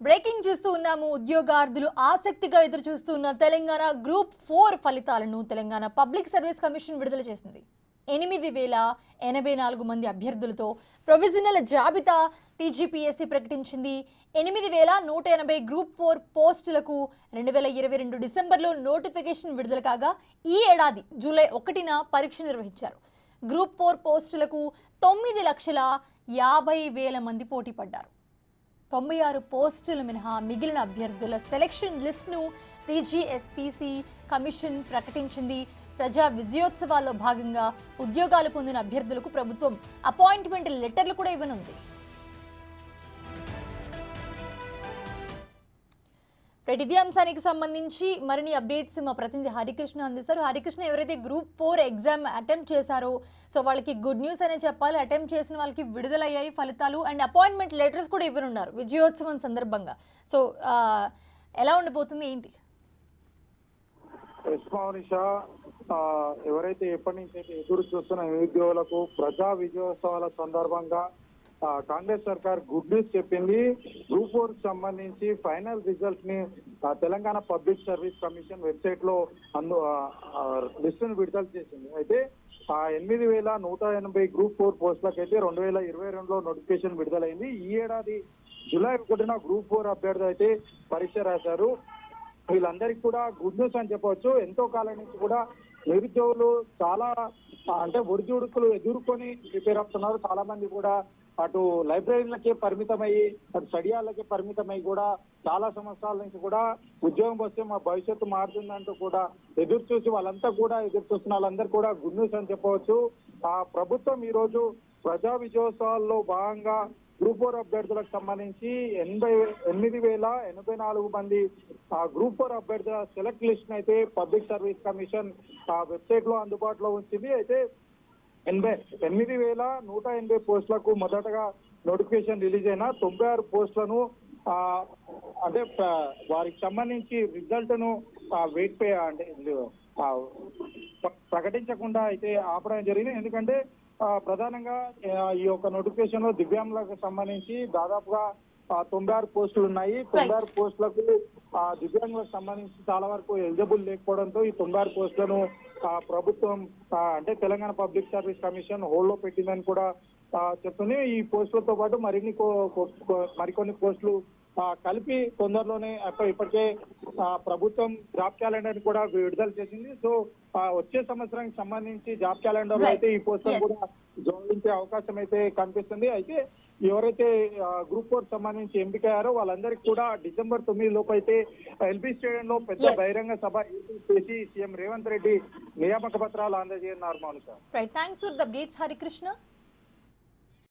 Breaking చూస్తూ ఉన్నాము. ఉద్యోగార్థులు ఆసక్తిగా ఎదురు చూస్తున్న తెలంగాణ గ్రూప్ 4 ఫలితాలను తెలంగాణ పబ్లిక్ సర్వీస్ కమిషన్ విడుదల చేసింది. 8,084 మంది అభ్యర్థులతో ప్రొవిజనల్ జాబితా టీజీపీఎస్సీ ప్రకటించింది. 8,180 గ్రూప్ 4 పోస్టులకు 2022 డిసెంబర్లో నోటిఫికేషన్ విడుదల కాగా ఈ ఏడాది జూలై 1న పరీక్ష నిర్వహించారు. గ్రూప్ 4 పోస్టులకు 9,50,000 మంది పోటీ పడ్డారు. 96 పోస్టులు మినహా మిగిలిన అభ్యర్థుల సెలక్షన్ లిస్ట్ను టీజీఎస్పీసీ కమిషన్ ప్రకటించింది. ప్రజా విజయోత్సవాల్లో భాగంగా ఉద్యోగాలు పొందిన అభ్యర్థులకు ప్రభుత్వం అపాయింట్మెంట్ లెటర్లు కూడా ఇవ్వనుంది. ఇదే అంశానికి సంబంధించి మరిన్ని అప్డేట్స్ మా ప్రతినిధి హరికృష్ణ అందిస్తారు. హరికృష్ణ, ఎవరైతే గ్రూప్ 4 ఎగ్జామ్ అటెంప్ట్ చేశారో సో వాళ్ళకి గుడ్ న్యూస్ అనే చెప్పాలి. అటెంప్ట్ చేసిన వాళ్ళకి విడుదలయ్యాయి ఫలితాలు అండ్ అపాయింట్మెంట్ లెటర్స్ కూడా ఇవ్వనున్నారు విజయోత్సవం సందర్భంగా. సో ఎలా ఉండిపోతుంది ఏంటి? ఎవరైతే ఎప్పటి నుంచి అయితే ఎదురు చూస్తున్న నిరుద్యోగులకు ప్రజా విజయోత్సవాల సందర్భంగా కాంగ్రెస్ సర్కార్ గుడ్ న్యూస్ చెప్పింది. గ్రూప్ 4 సంబంధించి ఫైనల్ రిజల్ట్ ని Telangana public service commission website లో లిస్ట్ ను విడుదల చేసింది. అయితే 8,180 గ్రూప్ 4 పోస్టులకు అయితే 2022లో నోటిఫికేషన్ విడుదలైంది. ఈ ఏడాది జూలై 1న గ్రూప్ 4 అభ్యర్థులు అయితే పరీక్ష రాశారు. వీళ్ళందరికీ కూడా గుడ్ న్యూస్ అని చెప్పవచ్చు. ఎంతో కాలం నుంచి కూడా నిరుద్యోగులు చాలా ఒడిదుడుకులు ఎదుర్కొని ప్రిపేర్ అవుతున్నారు. చాలా మంది కూడా అటు లైబ్రరీలకే పరిమితమయ్యి అటు స్టడీ హాల్లకే పరిమితమై కూడా చాలా సంవత్సరాల నుంచి కూడా ఉద్యోగం వస్తే మా భవిష్యత్తు మారుతుందంటూ కూడా ఎదురు చూసి వాళ్ళంతా కూడా ఎదురు చూస్తున్న వాళ్ళందరూ కూడా గుడ్ న్యూస్ అని చెప్పవచ్చు. ప్రభుత్వం ఈ రోజు ప్రజా విజయోత్సవాల్లో భాగంగా గ్రూప్ 4 అభ్యర్థులకు సంబంధించి 8,084 మంది గ్రూప్ 4 అభ్యర్థుల సెలెక్ట్ లిస్ట్ అయితే పబ్లిక్ సర్వీస్ కమిషన్ వెబ్సైట్ లో అందుబాటులో ఉంచింది. అయితే 8,180 పోస్టులకు మొదటగా నోటిఫికేషన్ రిలీజ్ అయిన 96 పోస్టులను వారికి సంబంధించి రిజల్ట్ ను ప్రకటించకుండా అయితే ఆపడం జరిగింది. ఎందుకంటే ప్రధానంగా ఈ యొక్క నోటిఫికేషన్ లో దివ్యాంగులకు సంబంధించి దాదాపుగా 96 పోస్టులు ఉన్నాయి. 96 పోస్టులకు దివ్యాంగులకు సంబంధించి చాలా వరకు ఎలిజిబుల్ లేకపోవడంతో ఈ 96 పోస్టులను ప్రభుత్వం Telangana public service commission hold లో పెట్టిందని కూడా చెప్తుంది. ఈ పోస్టులతో పాటు మరికొన్ని పోస్టులు కలిపి తొందరలోనే ఇప్పటికే ప్రభుత్వం జాబ్ క్యాలెండర్ కూడా విడుదల చేసింది. సో వచ్చే సంవత్సరానికి సంబంధించి జాబ్ క్యాలెండర్ లో అయితే ఈ పోస్టులు కూడా జోడించే అవకాశం అయితే కనిపిస్తుంది. అయితే ఎవరైతే గ్రూప్ 4 సంబంధించి ఎంపికయ్యారో వాళ్ళందరికీ కూడా డిసెంబర్ 9 లోపు అయితే ఎల్బీ స్టేడియం లో పెద్ద బహిరంగ సభ చేసి సీఎం రేవంత్ రెడ్డి నియామక పత్రాలు అందజేయనున్నారు. Mounika, thanks for the updates Harikrishna.